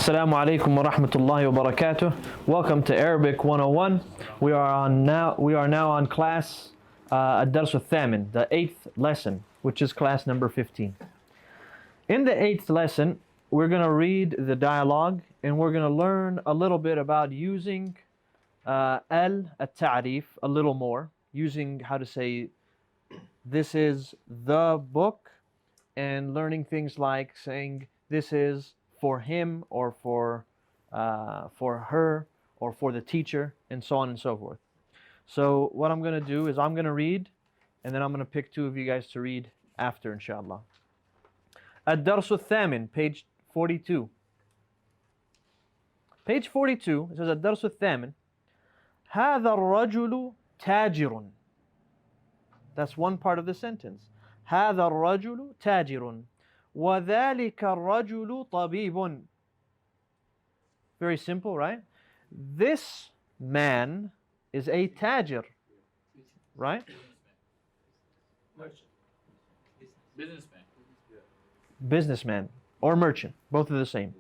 Assalamu alaikum wa rahmatullahi wa barakatuh. Welcome to Arabic 101. We are now on class Ad-Dars al-Thamin, the 8th lesson, which is class number 15. In the 8th lesson, we're going to read the dialogue and we're going to learn a little bit about using al-ta'rif a little more, using how to say this is the book, and learning things like saying this is for him or for her or for the teacher, and so on and so forth. So what I'm going to do is I'm going to read, and then I'm going to pick two of you guys to read after, inshallah. Ad-Dars al-Thamin, page 42. Page 42, it says Ad-Dars al-Thamin. هذا الرجل تاجر. That's one part of the sentence. هذا الرجل تاجر. وَذَلِكَ الرَّجُلُ طَبِيبٌ. Very simple, right? This man is a tajir, right? Merchant. Businessman. Businessman or merchant, both are the same.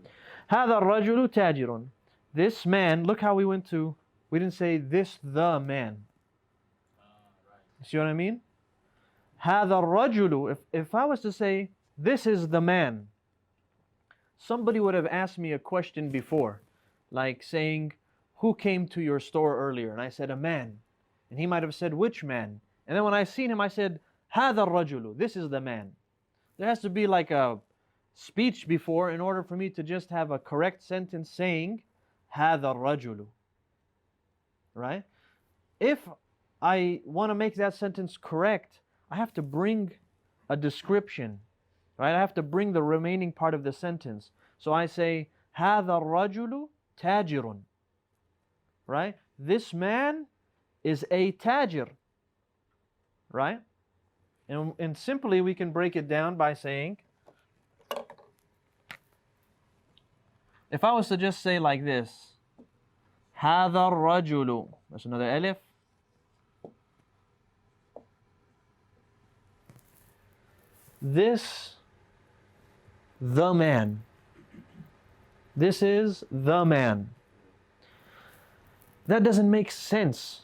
هذا الرجل تاجر. This man, look how we didn't say this the man. Right. See what I mean? هذا الرجل, if I was to say this is the man, somebody would have asked me a question before, like saying, who came to your store earlier? And I said, a man. And he might have said, which man? And then when I seen him, I said, هذا الرجل, this is the man. There has to be like a speech before in order for me to just have a correct sentence saying, هذا الرجل. Right? If I want to make that sentence correct, I have to bring a description. Right? I have to bring the remaining part of the sentence. So I say, هذا الرجل تاجر. Right? This man is a tajir. Right? And simply we can break it down by saying, if I was to just say like this, هذا الرجل, that's another alif. This the man. This is the man. That doesn't make sense.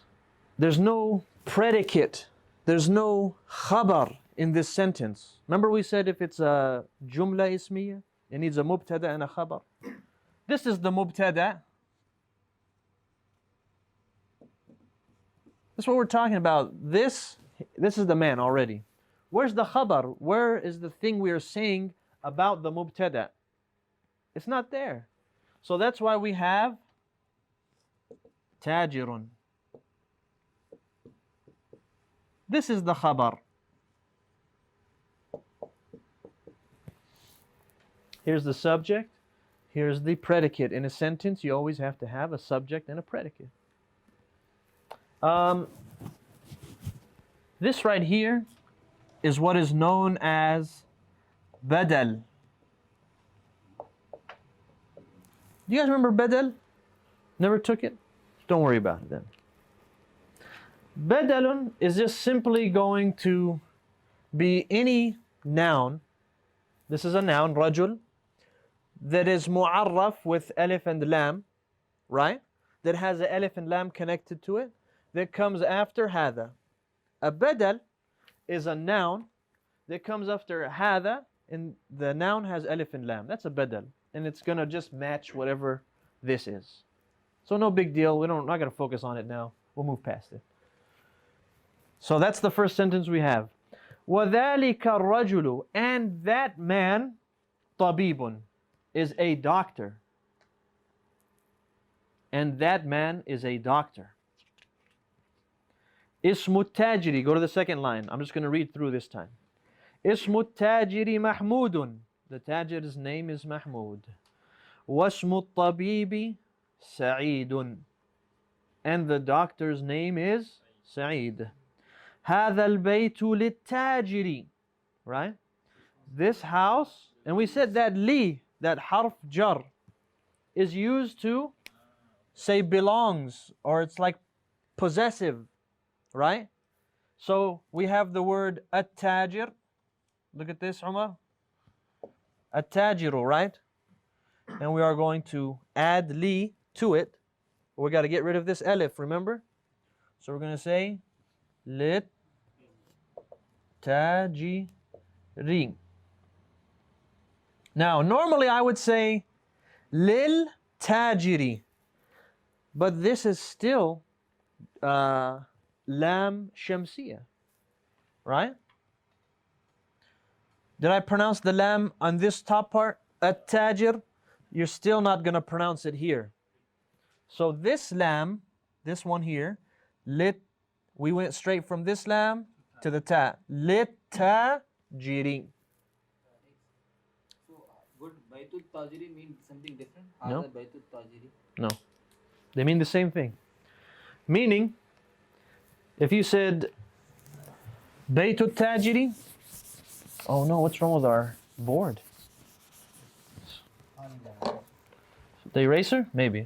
There's no predicate. There's no khabar in this sentence. Remember we said if it's a jumla ismiya, it needs a mubtada and a khabar. This is the mubtada. That's what we're talking about. This is the man already. Where's the khabar? Where is the thing we are saying about the mubtada? It's not there. So that's why we have tajirun. This is the khabar. Here's the subject. Here's the predicate. In a sentence, you always have to have a subject and a predicate. This right here is what is known as badal. Do you guys remember badal? Never took it? Don't worry about it then. Badalun is just simply going to be any noun. This is a noun, rajul, that is mu'arraf with alif and lam, right? That has a alif and lam connected to it, that comes after hada. A badal is a noun that comes after hada, and the noun has alif and lam. That's a badal, and it's gonna just match whatever this is. So no big deal. We're not gonna focus on it now. We'll move past it. So that's the first sentence we have. وَذَلِكَ الرَّجُلُ, and that man, طَبِيبٌ, is a doctor. And that man is a doctor. Ismu التاجر, go to the second line. I'm just going to read through this time. Ismu التاجر محمود. The tajir's name is Mahmud. واسم الطبيب سعيد. And the doctor's name is Sa'id. هذا البيت للتاجر. Right? This house, and we said that li, that harf jar, is used to say belongs, or it's like possessive. Right? So we have the word at-tajir. Look at this, Umar. At-tajiru, right? and we are going to add li to it. We got to get rid of this alif, remember? So we're going to say lit tajiri. Now, normally I would say lil tajiri, but this is still lam shamsiyah, right? Did I pronounce the lam on this top part? At-tajir, you're still not going to pronounce it here. So this lam, this one here, lit, we went straight from this lam to the ta. Lit tajiri. So, would Baitul Tajiri mean something different? No. Hada Baitul Tajiri? No. They mean the same thing. Meaning, if you said Baytut Tajiri, oh no, what's wrong with our board? The eraser? Maybe.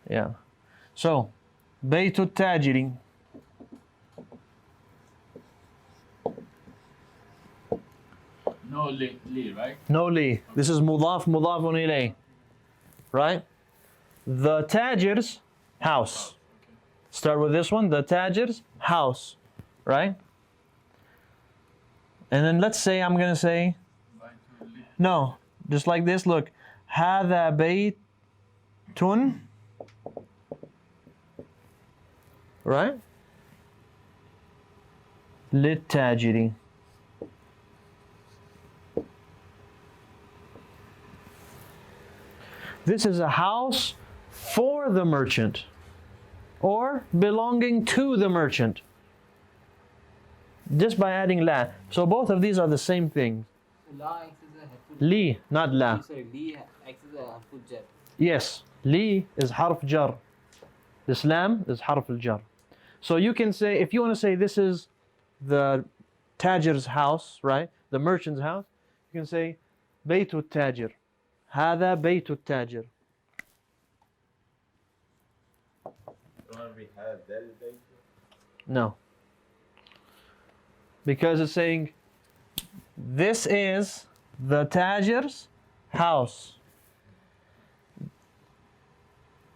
Yeah. So, Baytut Tajiri. No li, right? No li. This is mudaf mudafun ilay. Right? The Tajir's house. Start with this one, the Tajir's house. Right? And then let's say I'm going to say, no, just like this, look. هذا بيت, right? للتاجر. This is a house for the merchant or belonging to the merchant. Just by adding la. So both of these are the same thing. So, la acts as a harful. Li, not la. You said li acts as a harful jar. Yes, li is harf jar. This lam is harf al-jar. So you can say, if you want to say this is the tajir's house, right? The merchant's house, you can say baytu tajir. هذا بيت التاجر. No. Because it's saying this is the tajir's house.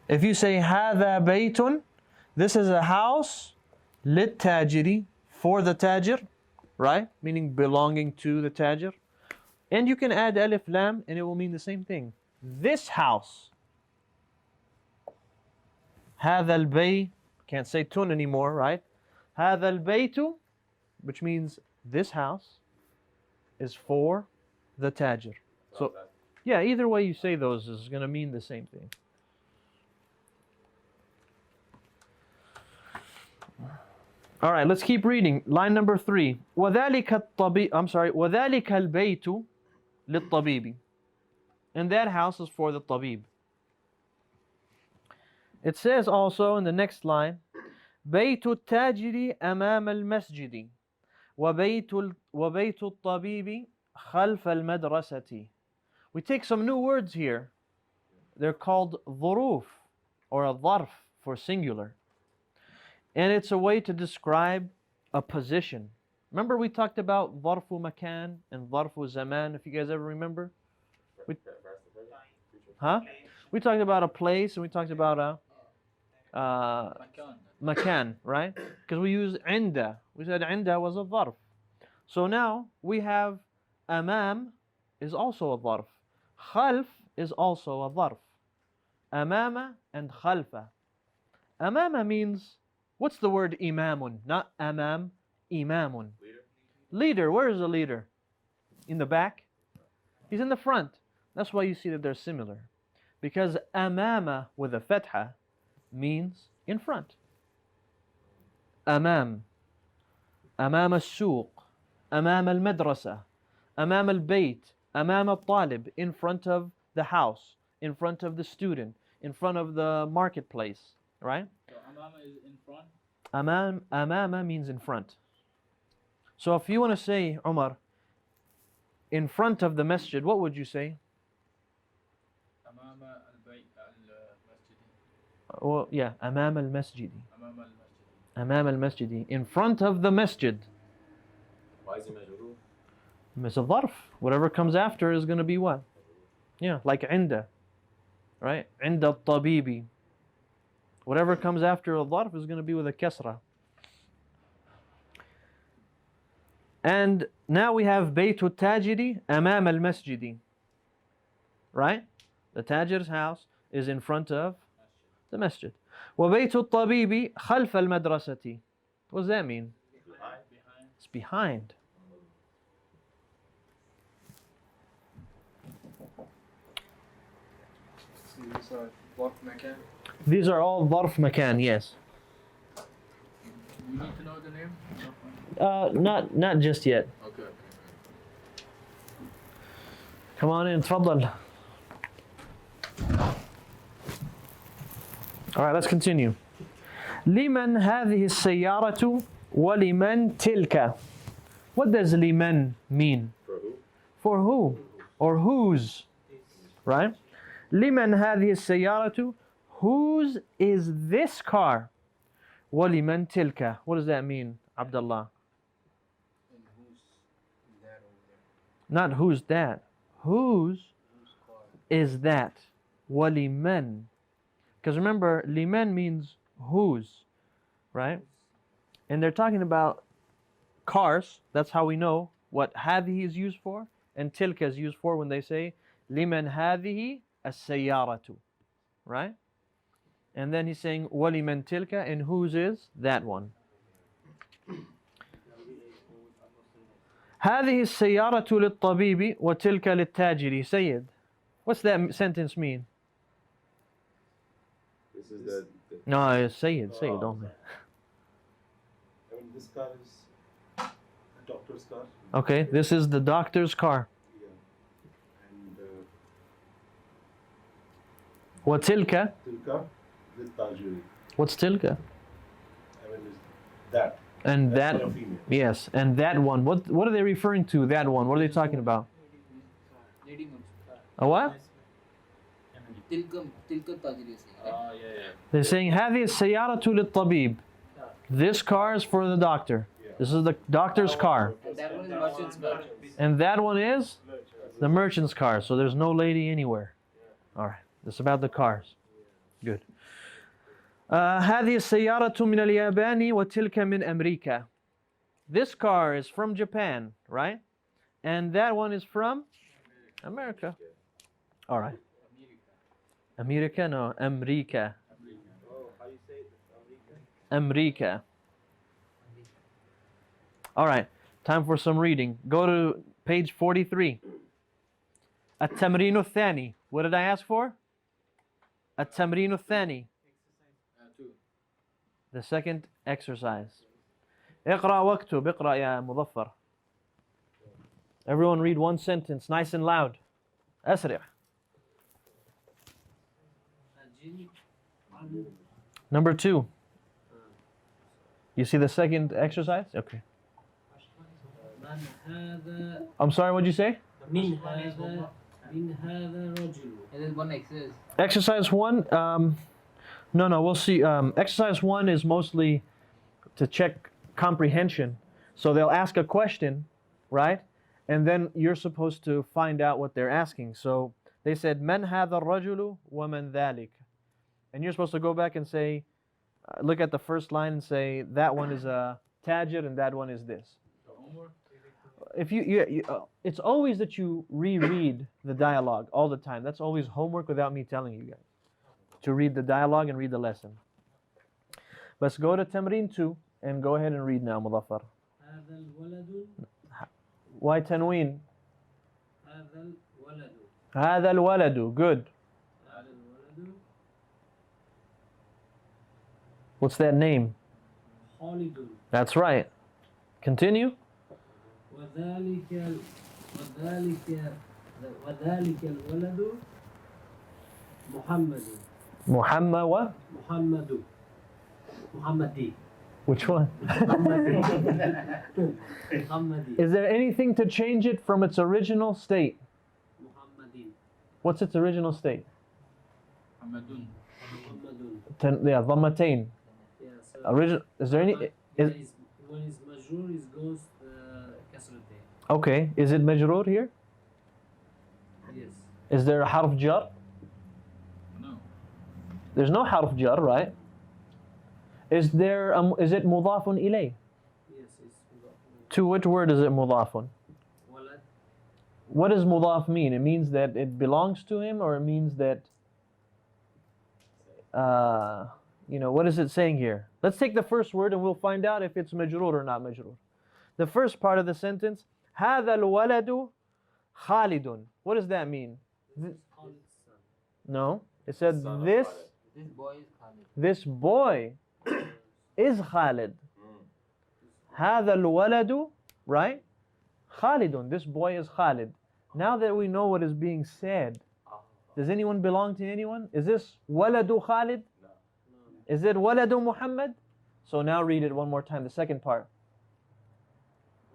If you say هذا بيت, this is a house للتاجر, for the tajir, right? Meaning belonging to the tajir. And you can add alif lam and it will mean the same thing. This house. هذا البيت, can't say tun anymore, right? هذا البيت, which means this house is for the tajir. So, yeah, either way you say those is going to mean the same thing. All right, let's keep reading. Line number 3. وذلك البيت للطبيب. And that house is for the tabib. It says also in the next line, بيت التاجر أمام المسجد وبيت الطبيب خلف المدرسة. We take some new words here. They're called ظروف, or a ظرف for singular. And it's a way to describe a position. Remember we talked about ظرف مكان and ظرف زمان, if you guys ever remember? We talked about a place and we talked about a makan, right? Because we used عند. We said عند was a ظرف. So now we have أمام is also a ظرف. خلف is also a ظرف. أمام and خلف. أمام means, what's the word imamun? Not amam, imamun. Leader. Where is the leader? In the back? He's in the front. That's why you see that they're similar. Because amama with a fatha means in front. Amam. Amam al-suq. Amam al-madrasa. Amam al-bayt. Amam al-talib. In front of the house. In front of the student. In front of the marketplace. Right? So amama is in front? Amama means in front. So if you want to say, Umar, in front of the masjid, what would you say? Amama al-bayt al-masjidi. Well, yeah, Amam al-masjidi. Amama al-masjidi. Amam al-masjidi. In front of the masjid. Why is it majrur? It's a dharf. Whatever comes after is going to be what? Yeah, like عند, right? عند الطبيب. Whatever comes after a dharf is going to be with a kasra. And now we have بيت التاجر أمام المسجد. Right? The tajir's house is in front of the masjid. وبيت الطبيب خلف المدرسة. What does that mean? It's behind. These are all ظرف مكان, yes. You need to know the name? Not just yet. Okay. Come on in, تفضل. All right, let's continue. لمن هذه السيارة ولمن تلك. What does لمن mean? For who? Or whose? Right? لمن هذه السيارة. Whose is this car? ولمن تلك. What does that mean, Abdullah? Not who's that. Whose is that? ولمن. Because remember, liman means whose, right? And they're talking about cars. That's how we know what هذه is used for and tilka is used for when they say liman هذه السيارة, right? And then he's saying وَلِمَنْ تِلْكَ, and whose is that one. هذه السيارة للطبيب وتلك للتاجر. Sayyid, what's that sentence mean? This is the No, it's Sayyid, don't I mean, this car is a doctor's car. Okay, this is the doctor's car. Yeah. And وتلك. tilka with tajuri. What's tilka? I mean, is that. And That's that, for a female. yes, and that one. What are they referring to? That one. What are they talking about? Lady A what? Tilka tajiri. Oh, yeah. They're saying هذه السيارة للطبيب. This car is for the doctor. This is the doctor's car. And that one is merchant's car. And that one is the merchant's car. So there's no lady anywhere. All right. This is about the cars. Good. هذه السيارة من اليابان وتلك من أمريكا. This car is from Japan, right? And that one is from America. All right. America? No, America. Oh, how you say it? America. All right. Time for some reading. Go to page 43. التمرين الثاني. What did I ask for? التمرين الثاني. 2. The second exercise. اقرأ واكتب. اقرأ يا مظفر. Everyone read one sentence, nice and loud. أسرع. Number 2. You see the second exercise? Okay. I'm sorry, what'd you say? And then one exercise. Exercise 1, no, we'll see. Exercise 1 is mostly to check comprehension. So they'll ask a question, right? And then you're supposed to find out what they're asking. So they said, من هذا الرجل ومن ذلك. And you're supposed to go back and say, look at the first line and say, that one is a tajir and that one is this. So homework? If it's always that you reread the dialogue all the time. That's always homework without me telling you guys. To read the dialogue and read the lesson. Let's go to Tamreen 2 and go ahead and read now, Mudaffar. Why tanween? هذا الولد. Good. What's that name? That's right. Continue. وذلك الولد محمد. Muhammad what? محمدي. Which one? محمدي. Is there anything to change it from its original state? محمدين. What's its original state? Hamadun. محمد. Yeah, dhammatain. Yeah, so Is there any? when is majrur, it goes kasratain. Okay. Is it majroor here? Yes. Is there a harf jar? No. There's no harf jar, right? Is it mudafun ilay? Yes, it's mudaf. To which word is it mudafun? Walad. What does mudaf mean? It means that it belongs to him, or it means that, what is it saying here? Let's take the first word and we'll find out if it's majroor or not majroor. The first part of the sentence, هذا الولد خالد. What does that mean? This is Khalid's son. No, it said Son of this This boy is this boy is Khalid. Khalid. هذا الولد, right? Khalidun. This boy is Khalid. Now that we know what is being said, does anyone belong to anyone? Is this waladu Khalid? No. Is it waladu Muhammad? So now read it one more time, the second part.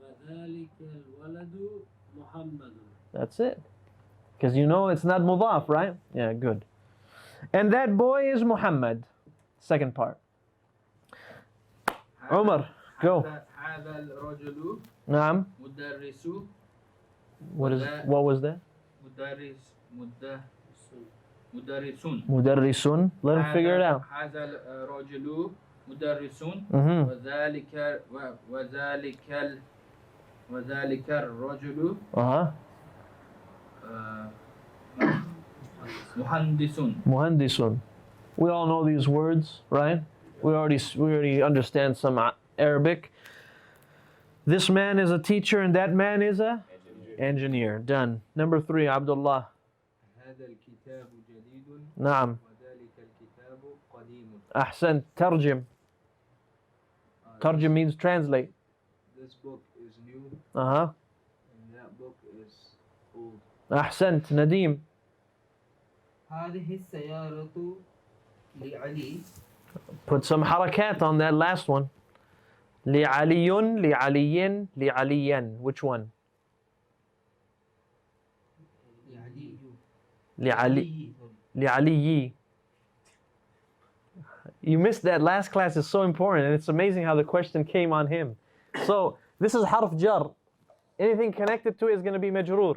وذلك الولد محمد. That's it. Because you know it's not mudaf, right? Yeah, good. And that boy is Muhammad. Second part. Umar, go. هذا الرجل Naam. مدرس. What was that? مدرسون. Mudarrisun. Let him figure it out. هذا الرجل مدرسون. Mhm. وذلك الرجل Uh-huh. مهندس. Muhandisun. We all know these words, right? We already understand some Arabic. This man is a teacher and that man is a engineer. Done. Number 3, Abdullah. هذا الكتاب جديد. نعم. وذلك الكتاب قديم. أحسن. ترجم. Tarjum means translate. This book is new Uh-huh. and that book is old. أحسنت. Nadeem. هذه السيارة لعلي. Put some harakat on that last one. لعلي لعلي لعليا. Which one? لعلي لعلي. You missed that last class. Is so important, and it's amazing how the question came on him. So this is harf jar. Anything connected to it is going to be majroor.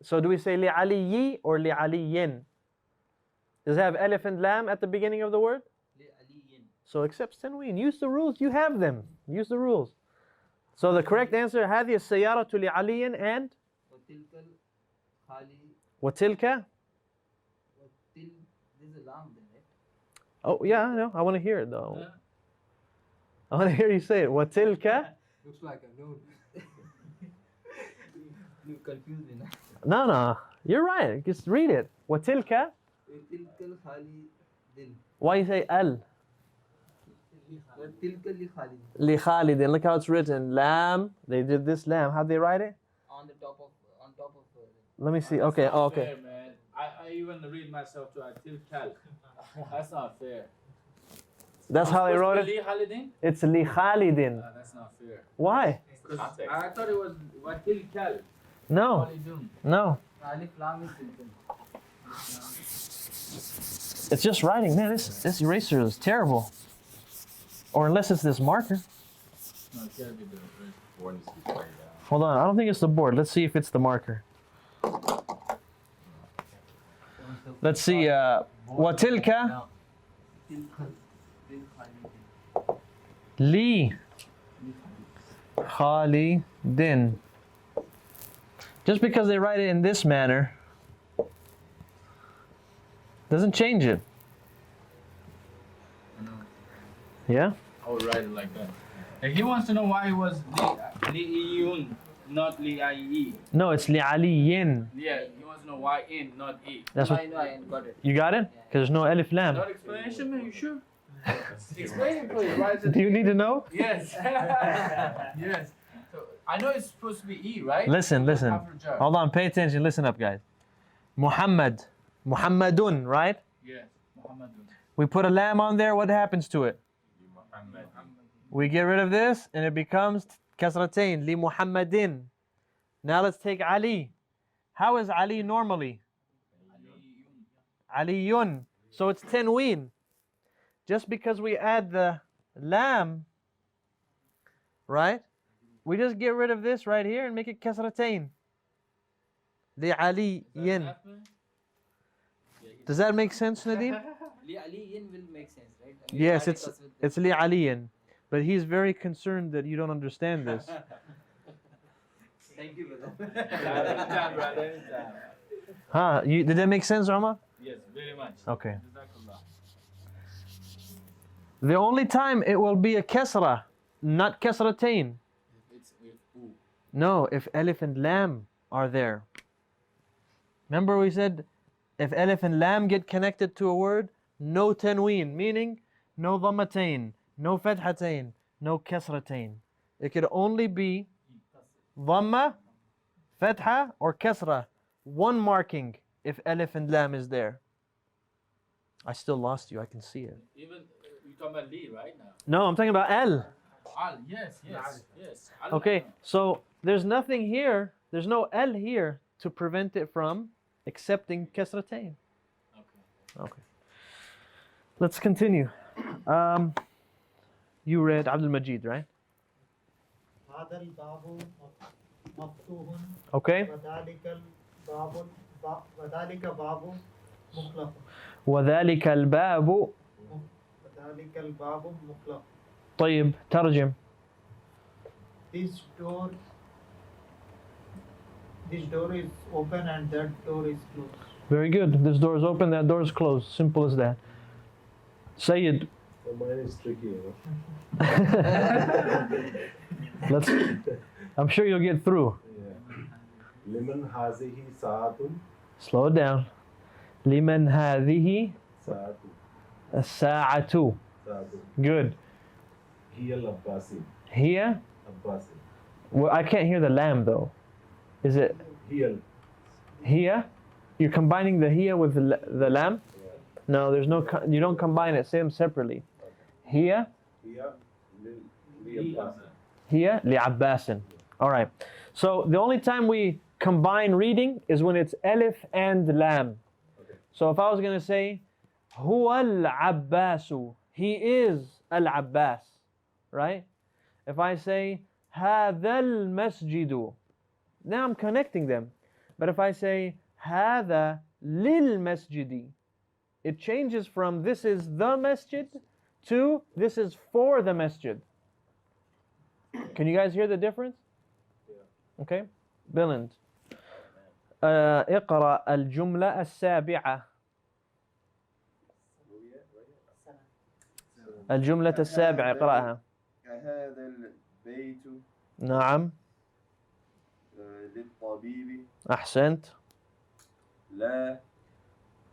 So do we say li'aliyi or li'aliyin? Does it have alif and lam at the beginning of the word? So except tanween. Use the rules. You have them. Use the rules. So the correct answer, هذه السيارة لعلي and وتلك. Oh yeah, I know. I want to hear it though. I want to hear you say it. وتلك. Looks like a note. You confused me now. No. You're right. Just read it. وتلك. وتلك الخالدين. Why you say al? وتلك لخالد. لخالد. Look how it's written. Lam. They did this lam. How'd they write it? On top of. Let me see. Okay. That's Oh, not okay. fair, man. I even read myself to Atil Kal. That's not fair. That's how they wrote it. Li Khalidin? It's li Khalidin. That's not fair. Why? Because I thought it was Watil Kal. No. Khalidun. No. Alif Lam is tilka. It's just writing. Man, this eraser is terrible. Or unless it's this marker. No, it can't be the Board needs to be pointed out. Hold on. I don't think it's the board. Let's see if it's the marker. Let's see. وتلك li Khalidin. Just because they write it in this manner doesn't change it. Yeah? I would write it like that. Like he wants to know why it was Li'iyun, not Li'ayi. No, it's li'aliyin. Yeah, he wants to know why in, not E. That's I what know, I got it. you got it? Because there's no alif lam. Not explanation, man, you sure? Explain it, please. Why is it Do you need to know? Yes. Yes. So, I know it's supposed to be E, right? Listen. Hold on, pay attention. Listen up, guys. Muhammad. Muhammadun, right? Yes. Muhammadun. We put a lam on there. What happens to it? Muhammad. We get rid of this and it becomes kasratain. Li Muhammadin. Now let's take Ali. How is Ali normally? Aliyun. So it's tanween. Just because we add the lam, right? We just get rid of this right here and make it kasratain. لعلي. Does that make sense, Nadeem? Aliyin will make sense, right? Yes, it's لعلي. But he's very concerned that you don't understand this. Thank you, brother. Anytime, brother, anytime. Huh? Did that make sense, Umar? Yes, very much. Okay. Jazakallah. The only time it will be a kasra, not kasratain. It's with oo. No, if alif and lam are there. Remember we said if alif and lam get connected to a word, no tanween, meaning no dhammatain, no fathatain, no kasratain. It could only be dhamma, fatha, or kasra. One marking if alif and lam is there. I still lost you, I can see it. Even you talking about li right now. No, I'm talking about al. Al, yes. Al, Okay, so there's nothing here, there's no al here to prevent it from accepting kasratain. Okay. Let's continue. You read Abdul Majid, right? هذا الباب مفتوح Okay. وذلك باب مغلق وذلك الباب. وذلك الباب مغلق. طيب ترجم. This door is open and that door is closed. Very good. This door is open, that door is closed. Simple as that. Sayyid. So mine is tricky, you Let's. I'm sure you'll get through. know. Liman hazihi saatun. Slow it down. لمن هذه Saatu. الساعة. Saatu. Good. Hiya al-Abbasi. Here. Abbasi. Well, I can't hear the lam though. Is it Hiya. here? You're combining the here with the lam? No, there's no. You don't combine it. Say them separately. Here. Hiya li-Abbasi. Here لعباس. All right. So the only time we combine reading is when it's alif and lam. Okay. So if I was going to say هو العباس, he is al-Abbas, right? If I say هذا المسجد, now I'm connecting them. But if I say هذا للمسجد, it changes from this is the masjid to this is for the masjid. Can you guys hear the difference? Yeah. Okay. Billend. اقرأ الجملة السابعة. الجملة السابعة اقرأها. هذا البيت نعم. للطبيب أحسنت. لا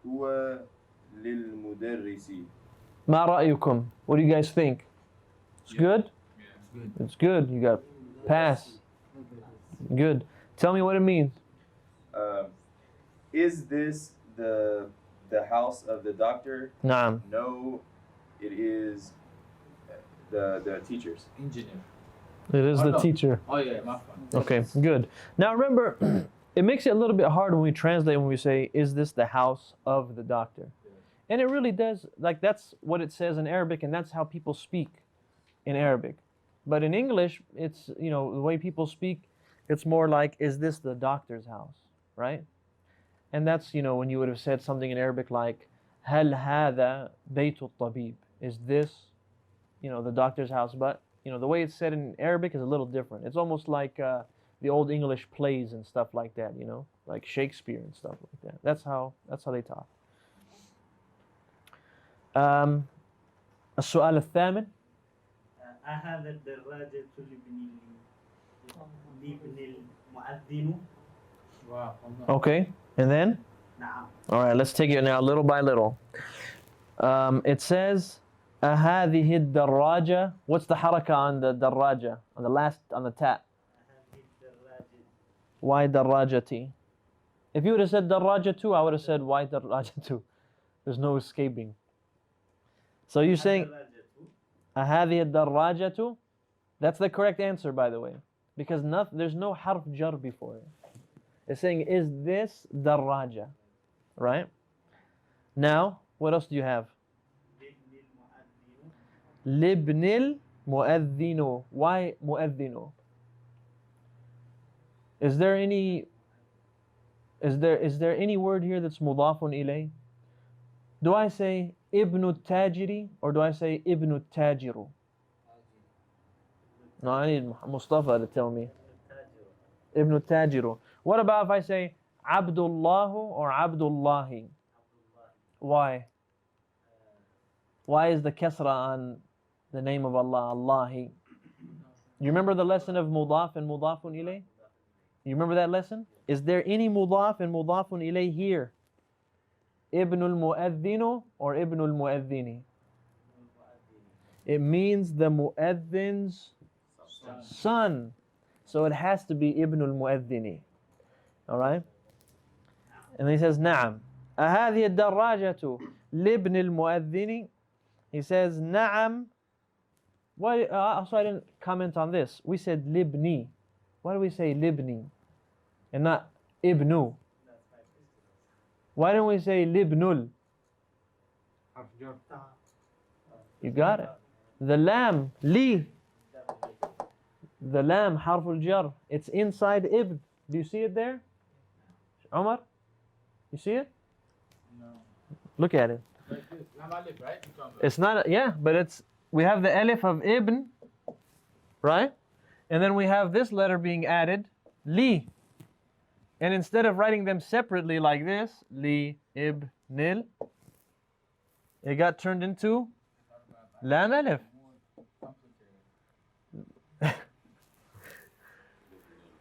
هو للمدرس. ما رأيكم? What do you guys think? It's good? It's good. You got pass. Good. Tell me what it means. Is this the house of the doctor? نعم. No, it is the teachers. Engineer. It is the no. teacher. Oh yeah, my fault. Okay, good. Now remember, it makes it a little bit hard when we translate, when we say, is this the house of the doctor? And it really does, like that's what it says in Arabic, and that's how people speak in Arabic. But in English, it's, you know, the way people speak, it's more like, is this the doctor's house, right? And that's, you know, when you would have said something in Arabic like, هل هذا بيت الطبيب? Is this, you know, the doctor's house? But, you know, the way it's said in Arabic is a little different. It's almost like the old English plays and stuff like that, you know, like Shakespeare and stuff like that. That's how they talk. السؤال الثامن. أهذا الدراجة لابن المؤذن. Wow. Okay, and then? نعم. All right, let's take it now little by little. It says, أهذه الدراجة. What's the haraka on the daraja? On the ta? هذه الدراجة. Why darajati? If you would have said darajatu, I would have said why darajatu? There's no escaping. So you're saying أهذه الدراجة? That's the correct answer, by the way, because there's no harf jar before it. It's saying, is this daraja? Right? Now, what else do you have? Libnil mu'adhdhinu. Why mu'adhdhinu? Is there any Is there any word here that's mudafun ilay? Do I say ibn tajiri or do I say ibn tajiru? No, I need Mustafa to tell me. Ibn tajiru. What about if I say Abdullahu or Abdullahi? Why? Why is the kasra on the name of Allah, Allahi? You remember the lesson of mudaf and mudafun ilay? You remember that lesson? Is there any mudaf and mudafun ilay here? Ibn al-mu'adhdhinu or Ibn al-mu'adhdhini? It means the mu'adhdhin's son. So it has to be Ibn al-mu'adhdhini. Alright? And then he says, Na'am. أهذه الدراجة لابن المؤذن? He says, Na'am. Why? Also, I didn't comment on this. We said libni. Why do we say libni and not ibnu? Why don't we say libnul? You got it. The lam, li. The lam, harful jar. It's inside ibn. Do you see it there? Omar? You see it? No. Look at it. Like this. Lam alif, right? It's not, yeah, but it's, we have the alif of ibn, right? And then we have this letter being added, li. And instead of writing them separately like this, li, ib, nil, it got turned into lam alif.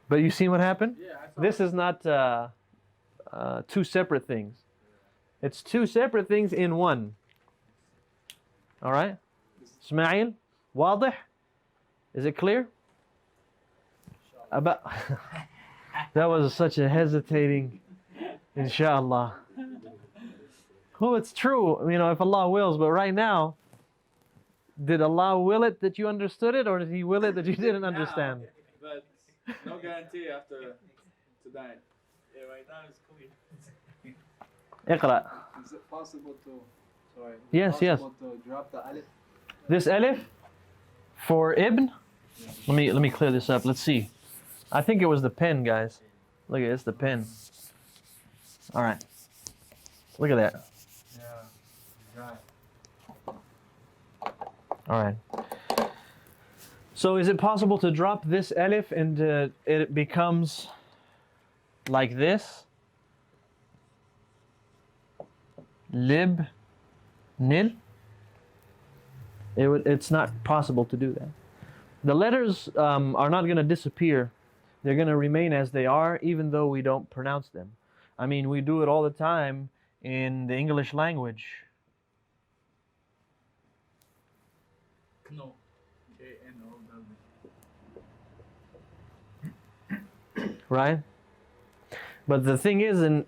But you see what happened? Yeah, I saw This is not two separate things. It's two separate things in one. All right? Ismail, واضح? Is it clear? About that was such a hesitating, inshallah. Oh, it's true, you know, if Allah wills, but right now, did Allah will it that you understood it, or did He will it that you didn't understand? But no guarantee after tonight. Yeah, right now it's clear. اقرأ. Is it possible to, sorry, Yes, yes. possible to drop the alif? This alif for ibn. Let me clear this up. Let's see. I think it was the pen, guys. Look at this, the pen. All right. Look at that. Yeah, right. All right. So is it possible to drop this alif and it becomes like this? Lib, nil. It's not possible to do that. The letters are not going to disappear. They're going to remain as they are, even though we don't pronounce them. I mean, we do it all the time in the English language. No. K-N-O-W. Right? But the thing is, in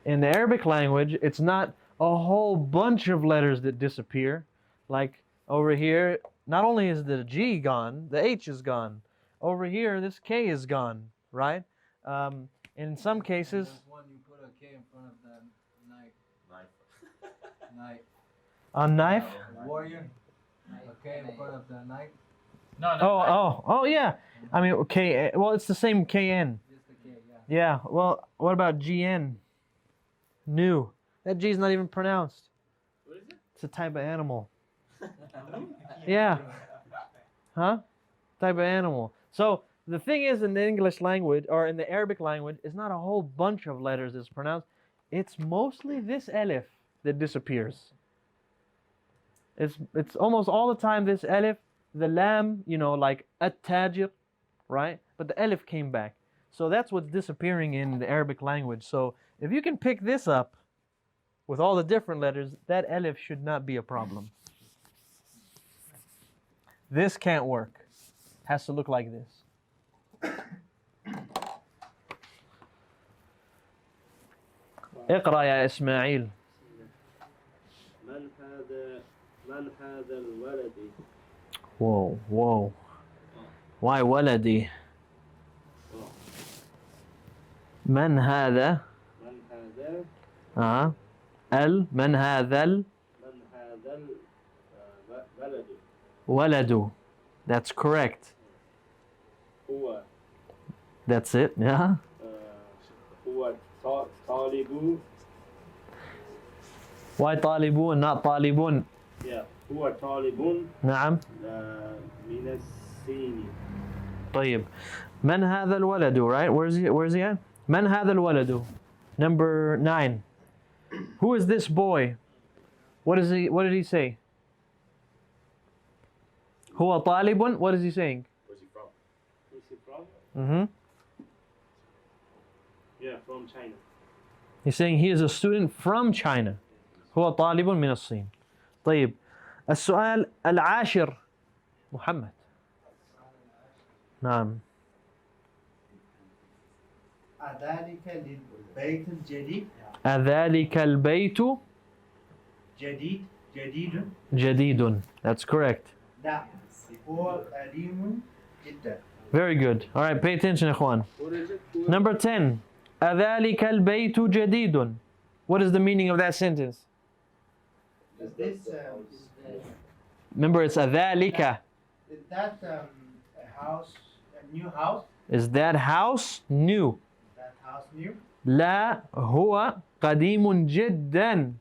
the Arabic language, it's not a whole bunch of letters that disappear. Like over here, not only is the G gone, the H is gone. Over here, this K is gone, right? In some cases... There's one you put a K in front of the knife. Knife. On knife? Warrior. A K in front of the knife. No, no. Oh, yeah. I mean, K, well, it's the same KN. Just a K, yeah. Yeah, well, what about GN? New. That G's not even pronounced. What is it? It's a type of animal. Yeah. Huh? Type of animal. So the thing is, in the English language or in the Arabic language, it's not a whole bunch of letters that's pronounced. It's mostly this alif that disappears. It's almost all the time this alif, the lam, you know, like at-tajir, right? But the alif came back. So that's what's disappearing in the Arabic language. So if you can pick this up with all the different letters, that alif should not be a problem. This can't work. Has to look like this. اقرأ يا إسماعيل. من هذا الولد؟ Whoa. Why ولدي? من هذا؟ من هذا؟ من هذا من هذا الولد؟ ولد. That's correct. هو That's it, yeah? هو طالب. Why طالبون and not طالبون? Yeah. هو طالب نعم. من الصين. طيب. من هذا الولد, right? Where's he at? من هذا الولد? Number 9. Who is this boy? What did he say? هو طالب. What is he saying? Where's he from? Where's he from? Mm-hmm. Yeah, from China. He's saying he is a student from China. هو طالب من الصين. طيب. السؤال العاشر. محمد. نعم. أذلك للبيت الجديد أذلك البيت جديد جديد. That's correct. لا هو قديم جدا. Very good. All right, pay attention, إخوان. What is it? Number 10. أذلك البيت جديد. What is the meaning of that sentence? Is this Remember, it's أذلك. is that a house, a new house? Is that house new? That house new? لا هو قديم جدا.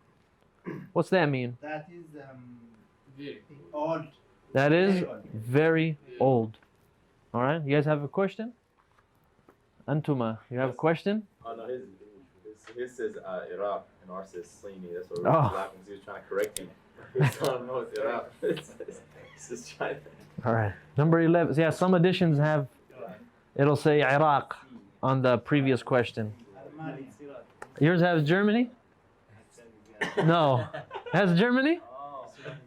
What's that mean? That is Very. old. That is Very old. very old. All right, you guys have a question? Antuma, you have a question? Oh no, his says Iraq and ours says Slini. That's what we Oh. were laughing. He was trying to correct him. He was telling him no, it's Iraq. He's just trying to. All right, number 11. Yeah, some editions have, it'll say Iraq on the previous question. Almani. Yours has Germany? No. Has Germany?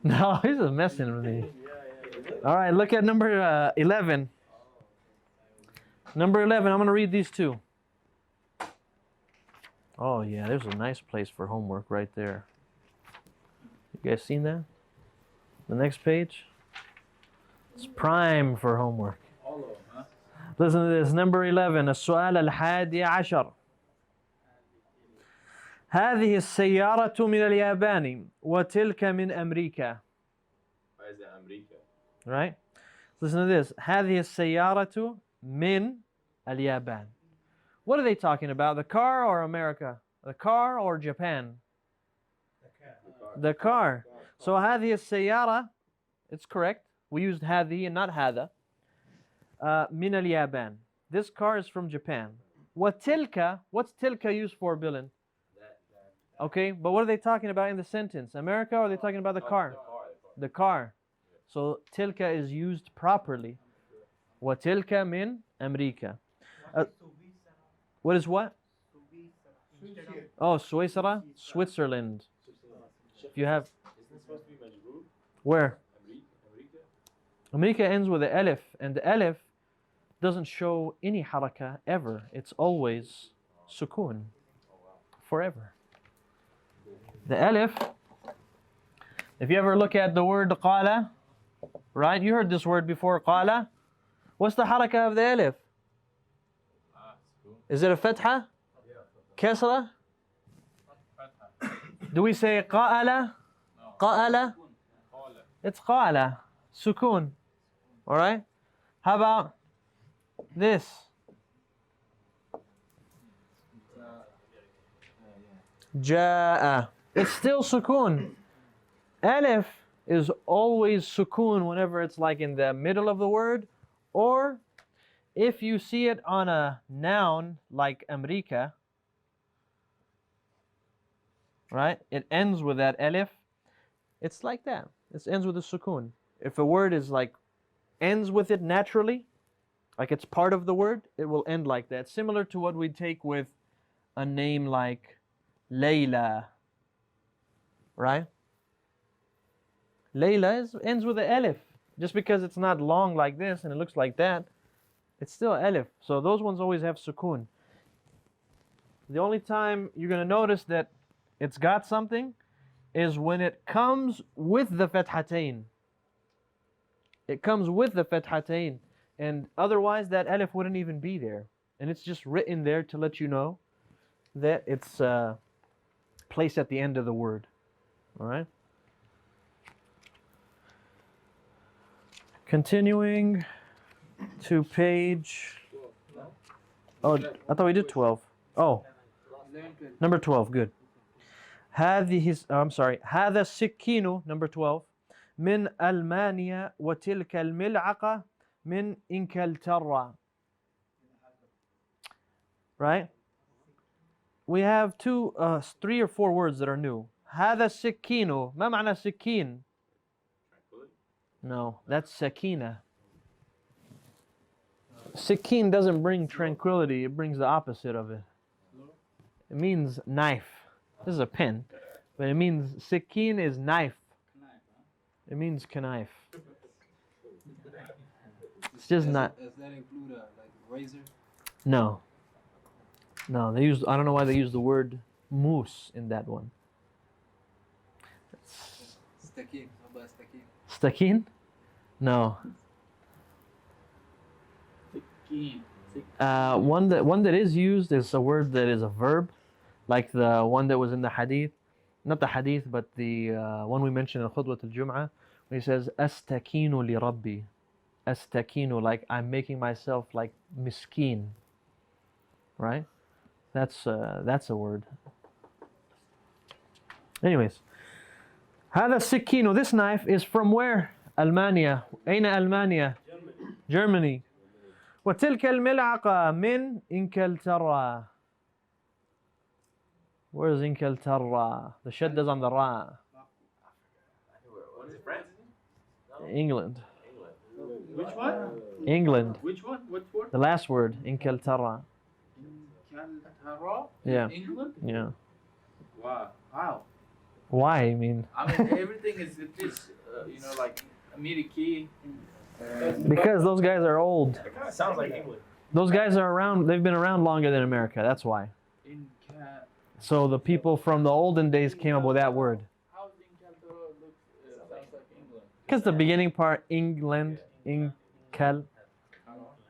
No, he's just messing with me. All right, look at number 11. Number 11, I'm going to read these two. Oh, yeah, there's a nice place for homework right there. You guys seen that? The next page? It's prime for homework. All of them, huh? Listen to this. Number 11. السؤال الحادي عشر. هذه السيارة من اليابان وتلك من أمريكا. Why is that America? Right? Listen to this. هذه السيارة من اليابان. What are they talking about? The car or America? The car or Japan? The car. So هذه السيارة, it's correct. We used هذه and not هذا. من اليابان. This car is from Japan. وتلك, what's تلك used for, Bilin? Okay, but what are they talking about in the sentence? America, or are they talking about the car? The car. So tilka is used properly. وتلك من أمريكا. What is what? Oh, Suisra, Switzerland. If you have, Isn't it supposed to be Majrur? where? America? America ends with the alif, and the alif doesn't show any haraka ever. It's always sukun. Forever. The alif, if you ever look at the word qala, right? You heard this word before, qala. What's the haraka of the alif? Is it a fatha? Kasra? Do we say qa'ala? Qa'ala? It's qa'ala. Sukun. Alright? How about this? Ja'a. It's still sukun. Alif is always sukun whenever it's like in the middle of the word, or if you see it on a noun like America, right? It ends with that alif. It's like that. It ends with a sukun. If a word is like ends with it naturally, like it's part of the word, it will end like that. Similar to what we take with a name like Layla, right? Layla ends with an alif. Just because it's not long like this and it looks like that, it's still alif. So those ones always have sukun. The only time you're going to notice that it's got something is when it comes with the fathatain. It comes with the fathatain. And otherwise that alif wouldn't even be there. And it's just written there to let you know that it's placed at the end of the word. All right? Continuing to page... Oh, I thought we did 12. Oh, 11, 12. number 12, good. هذا السكين, number 12, من ألمانيا وتلك الملعقة من إنكلترا. Right? We have three or four words that are new. هذا السكين. ما معنى سكين? No, that's sakina. Sakin doesn't bring tranquility, it brings the opposite of it. It means knife. This is a pen, but it means sakin is knife. It means knife. It's just not. Does that include like razor? No. No, I don't know why they use the word moose in that one. Stakin. How about stakin? Stakin? No. One that is used is a word that is a verb, like the one that was in the hadith, not the hadith, but the one we mentioned in Khutbah al-Jum'ah, when he says astakinu li rabbi, astakinu, like I'm making myself like miskeen, right? That's a word. Anyways, هذا السكين, this knife is from where? ألمانيا. أين ألمانيا? Germany. وتلك الملعقة من إنكلترا. Where is إنكلترا? The shadda's on the ra. What is it, France? England. Which one? England. Which one? What word? The last word, إنكلترا. Caltara? Yeah. England? Yeah. Wow. How? Why? I mean, Everything is just, like American. because those guys are old. It kind of sounds like England. Those guys are around, they've been around longer than America, that's why. So the people from the olden days came up with that word. How does Caltara look? Sounds like England. Because the beginning part, England, Inkel.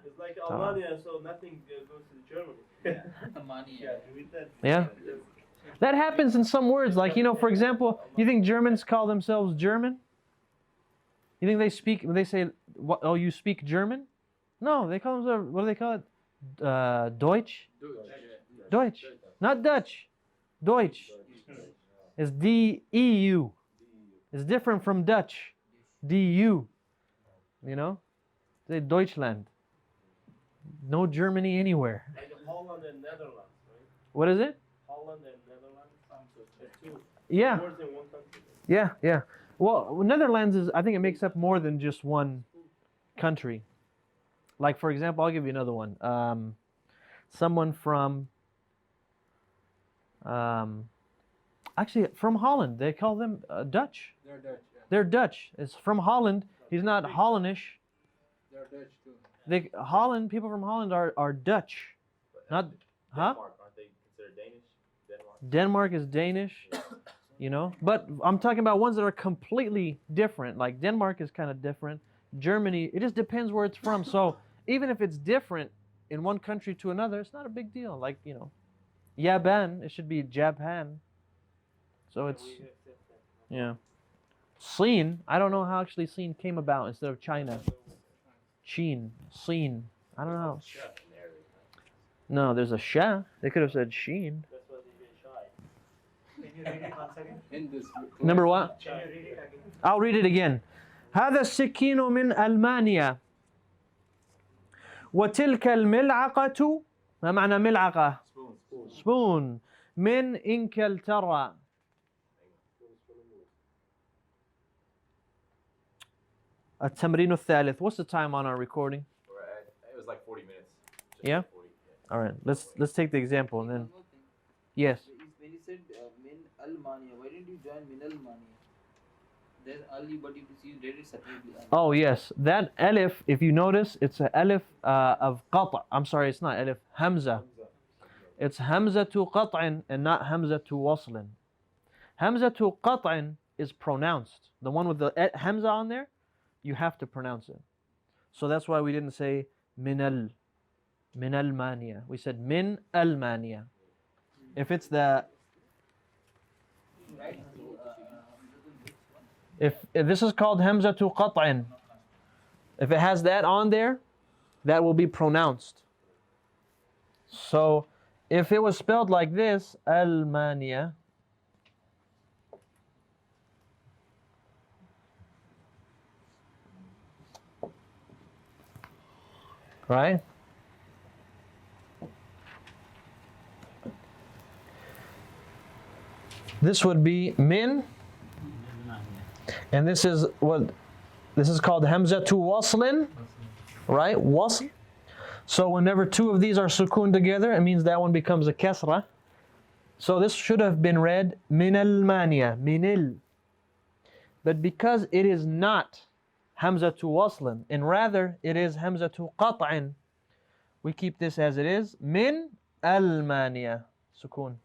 It's like Albania, so nothing goes to Germany. Money. Yeah. That happens in some words, like, for example, you think Germans call themselves German? You think they say, oh, you speak German? No, they call themselves, what do they call it? Deutsch? Deutsch. Not Dutch. Deutsch. It's D-E-U. It's different from Dutch. D-U. Say Deutschland. No Germany anywhere. Like Holland and Netherlands, right? What is it? Holland and Netherlands. Two Yeah. words in one country. Yeah. Well, Netherlands I think it makes up more than just one country. Like, for example, I'll give you another one. Someone from, actually from Holland, they call them Dutch. They're Dutch. Yeah. They're Dutch. It's from Holland. He's not Hollandish. They're Dutch too. People from Holland are Dutch. Not, huh? Denmark, aren't they considered Danish? Denmark is Danish, But I'm talking about ones that are completely different. Like Denmark is kind of different. Germany, it just depends where it's from. So even if it's different in one country to another, it's not a big deal. Like, Japan, it should be Japan. So it's, yeah. Sin, I don't know how actually Sin came about instead of China. Sin. I don't know. No, there's a Sha. They could have said Sheen. That's why they get shy. Can you read it once again? In this. Number what? Can you read it again? I'll read it again. هذا السكين من ألمانيا وتلك الملعقة ما معنى ملعقة؟ spoon من إنكلترا. التمرين الثالث. What's the time on our recording? It was like 40 minutes. Yeah? Like 40, yeah. All right, let's take the example and then. One more thing. Yes. When you said min al-mania, why didn't you join min al-mania? There's ali, but you read it separately. Oh yes, that alif, if you notice, it's an alif of qata'. I'm sorry, it's not alif, hamza. It's hamza to qat'in and not hamza to waslin. Hamza to qat'in is pronounced. The one with the hamza on there, you have to pronounce it. So that's why we didn't say min al-mania. We said min al-mania. If it's the if this is called hamza to qat'in, if it has that on there, that will be pronounced. So if it was spelled like this, Almania, right? This would be min, and this is what this is called hamza to waslin, right? Wasl. So whenever two of these are sukoon together, it means that one becomes a kasra. So this should have been read min al-mania, minil. But because it is not hamza to waslin, and rather it is hamza to qat'in, we keep this as it is, min al-mania, sukoon.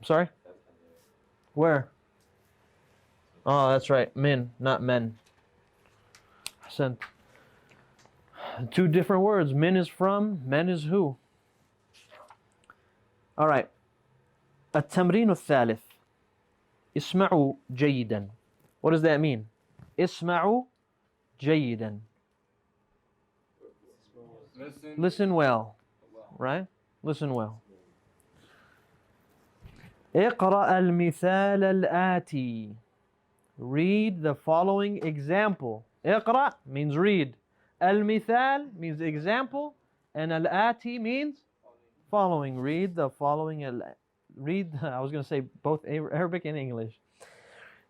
Sorry? Where? Oh, that's right. Min, not men. Sent. Two different words. Min is from, men is who. All right. التمرين الثالث. اسمعوا جيدا. What does that mean? اسمعوا جيدا. Listen well. Right? Listen well. اقرأ المثال الآتي. Read the following example. اقرأ means read. المثال means example. And الآتي means following. Read the following. I was going to say both Arabic and English.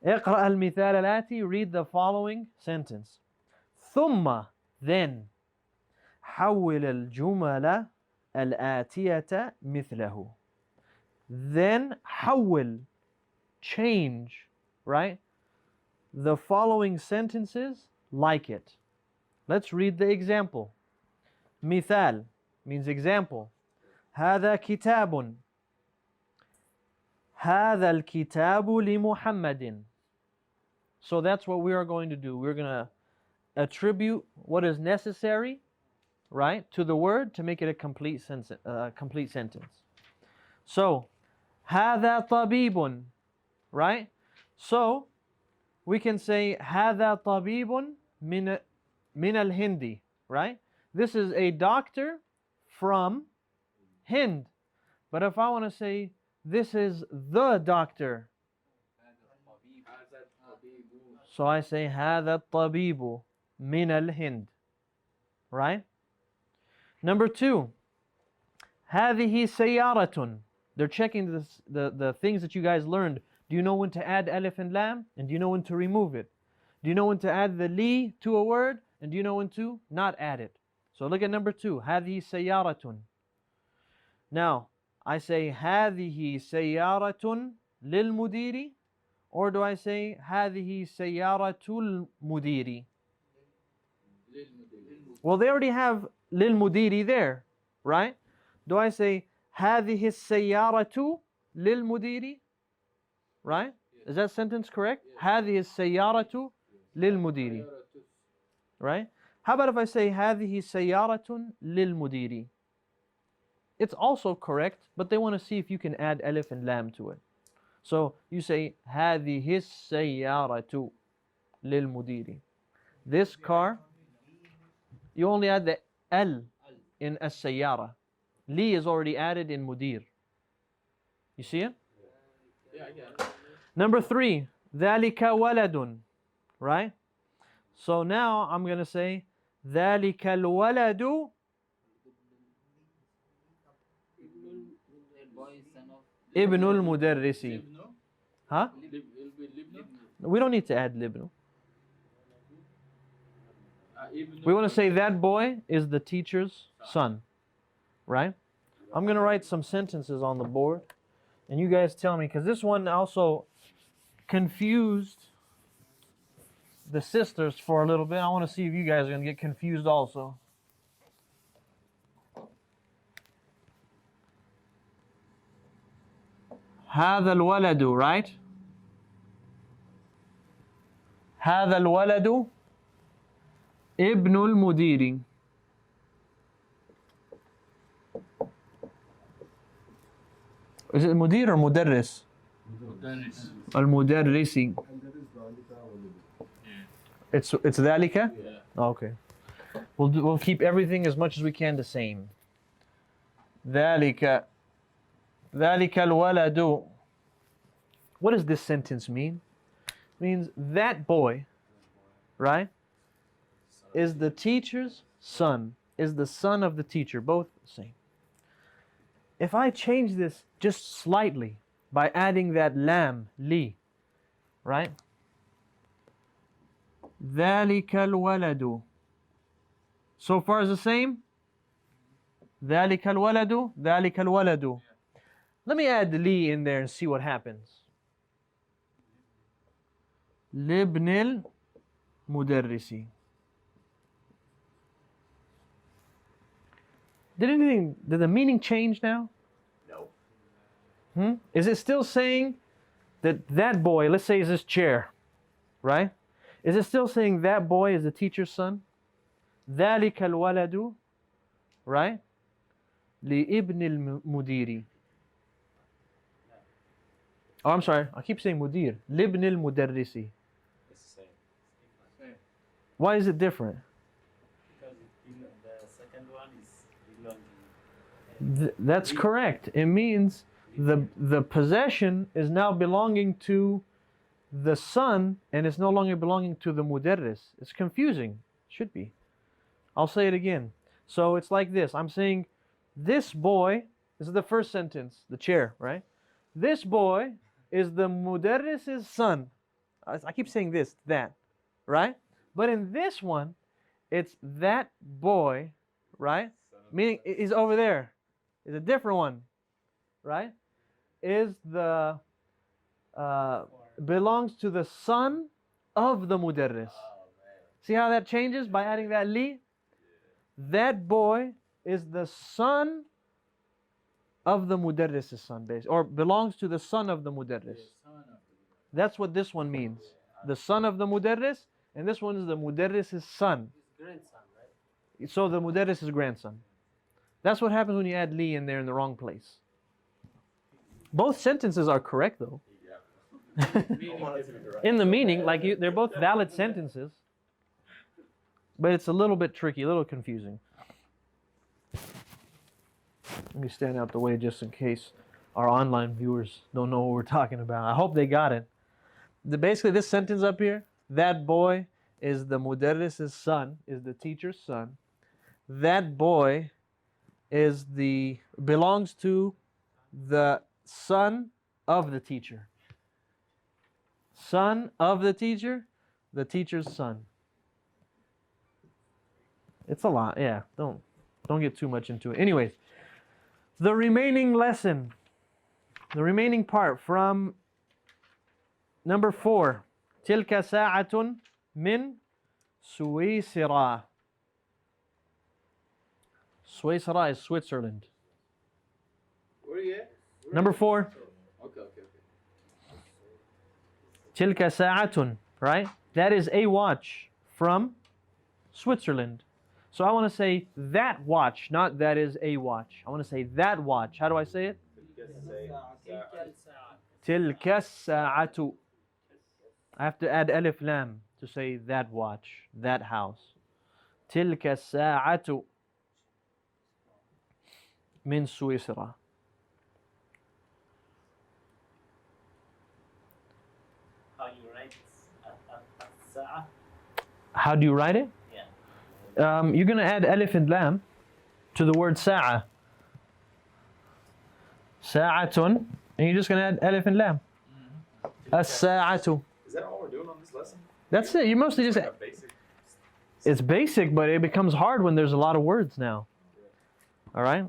اقرأ المثال الآتي. Read the following sentence. ثم then حول الجمل الآتية مثله. Then حول, change, right? The following sentences like it. Let's read the example. مثال means example. هذا كتاب. هذا الكتاب لمحمد. So that's what we are going to do. We're going to attribute what is necessary, right, to the word to make it a complete sentence. So, هذا طبيب, right? So, we can say هذا طبيب من الهند, right? This is a doctor from Hind. But if I want to say this is the doctor, so I say هذا الطبيب من الهند, right? Number two, هذه سيارة. They're checking the things that you guys learned. Do you know when to add alif and lam? And do you know when to remove it? Do you know when to add the li to a word? And do you know when to not add it? So look at number two. هذه سيارة. Now, I say هذه سيارة للمدير, or do I say هذه سيارة المدير? Well, they already have للمدير there, right? Do I say هذه السيارة للمدير? Right? Is that sentence correct? هذه السيارة للمدير. Right? How about if I say هذه سيارة للمدير? It's also correct, but they want to see if you can add alif and lam to it. So you say هذه السيارة للمدير. This car, you only add the L in السيارة. Li is already added in mudir. You see it? Yeah, I get it. Number three, ذلك ولد, right? So now I'm going to say ذلك الولد ابن المدرس. Huh? We don't need to add libnu. We want to say that boy is the teacher's son, right? I'm going to write some sentences on the board, and you guys tell me, because this one also confused the sisters for a little bit. I want to see if you guys are going to get confused also. هذا الولد, right? هذا الولد ابن المدير. Is it مدير or مدرس? مدرس. المدرسي. It's ذلك? Yeah. Okay. We'll keep everything as much as we can the same. ذلك الولد. What does this sentence mean? It means that boy, right, is the teacher's son, is the son of the teacher, both the same. If I change this just slightly by adding that lam, li, right? ذلك الولد. So far is the same? ذلك الولد, ذلك الولد. Let me add the li in there and see what happens. لابن المدرس. Did the meaning change now? No. Is it still saying that boy, let's say is this chair, right? Is it still saying that boy is the teacher's son? ذلك الولد, right? لابن المدير. Oh, I'm sorry. I keep saying mudir. لابن المدرس. It's the same. Why is it different? Because the second one is belonging. That's correct. It means the possession is now belonging to the son and it's no longer belonging to the mudarris. It's confusing. Should be. I'll say it again. So it's like this. I'm saying this boy, this is the first sentence, the chair, right? This boy is the mudarris's son. I keep saying this, that, right? But in this one, it's that boy, right? Meaning he's over there. It's a different one, right? Is the belongs to the son of the mudarris. See how that changes by adding that li? That boy is the son of the mudarris' son, or belongs to the son of the mudarris. That's what this one means. The son of the mudarris, and this one is the mudarris' son. Grandson, right? So the mudarris' grandson. That's what happens when you add li in there in the wrong place. Both sentences are correct though. In the meaning, like they're both valid sentences. But it's a little bit tricky, a little confusing. Let me stand out the way just in case our online viewers don't know what we're talking about. I hope they got it. Basically, this sentence up here, that boy is the mudarris' son, is the teacher's son. That boy belongs to the son of the teacher. Son of the teacher's son. It's a lot, yeah. Don't get too much into it. Anyways, the remaining lesson, the remaining part from number 4. تلك ساعة من سويسرا. Suisra is Switzerland. Where are you at? Number 4. Okay. تلك ساعة, right? That is a watch from Switzerland. So I want to say that watch, not that is a watch. I want to say that watch. How do I say it? تلك الساعة. I have to add alif lam to say that watch, that house. تلك الساعة من سويسرا. How you write الساعة? How do you write it? You're going to add alif and lam to the word sa'a. Sa'atun. And you're just going to add alif and lam. As-sa'atu. Is that all we're doing on this lesson? That's it. You mostly just... Basic. It's basic, but it becomes hard when there's a lot of words now. All right?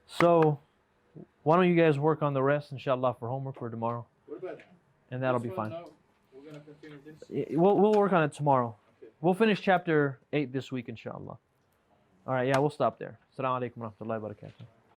So, why don't you guys work on the rest, inshallah, for homework for tomorrow. What about And that'll this be one fine. now? We're gonna continue this. We'll work on it tomorrow. Okay. We'll finish chapter 8 this week, inshallah. All right, yeah, we'll stop there. Assalamu alaikum wa rahmatullahi wa barakatuh.